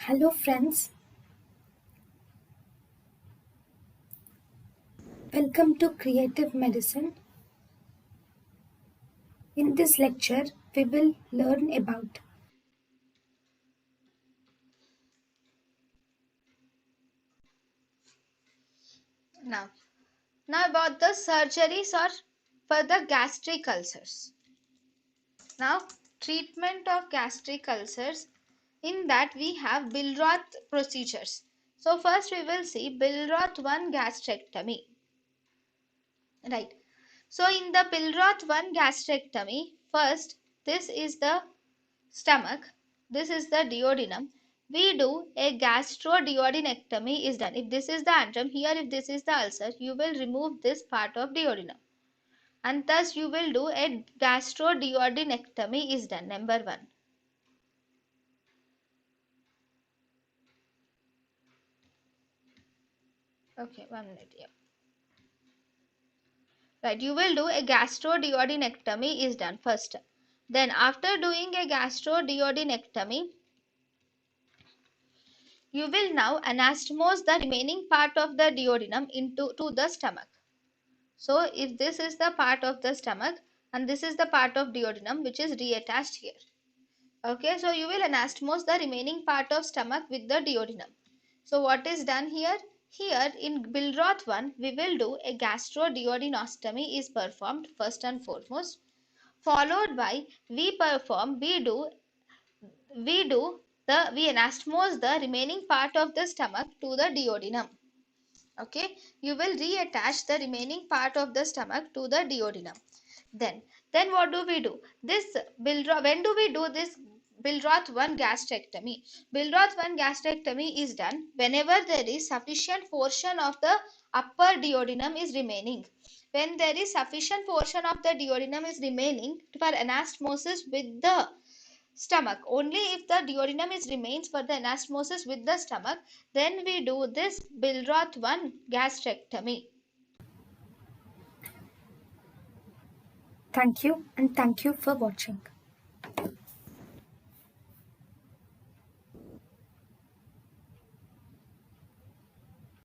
Hello friends, welcome to Creative Medicine. In this lecture, we will learn about Now, about the surgeries or for the gastric ulcers. Now, treatment of gastric ulcers. In that we have Billroth procedures. So first we will see Billroth 1 gastrectomy. Right. So in the Billroth 1 gastrectomy, first this is the stomach, this is the duodenum. We do a gastroduodenectomy is done. If this is the antrum, here if this is the ulcer, you will remove this part of duodenum. And thus you will do a gastroduodenectomy is done, number 1. Okay, 1 minute here. Right, you will do a gastroduodenectomy is done first. Then after doing a gastroduodenectomy, you will now anastomose the remaining part of the duodenum into the stomach. So if this is the part of the stomach and this is the part of duodenum which is reattached here. Okay, so you will anastomose the remaining part of stomach with the duodenum. So what is done here? Here in Billroth 1, we will do a gastroduodenostomy is performed first and foremost. Followed by we anastomose the remaining part of the stomach to the duodenum. Okay, you will reattach the remaining part of the stomach to the duodenum. Then what do we do? When do we do this Billroth 1 gastrectomy? Billroth 1 gastrectomy is done whenever there is sufficient portion of the upper duodenum is remaining. When there is sufficient portion of the duodenum is remaining for anastomosis with the stomach. Only if the duodenum is remains for the anastomosis with the stomach, then we do this Billroth 1 gastrectomy. thank you and thank you for watching.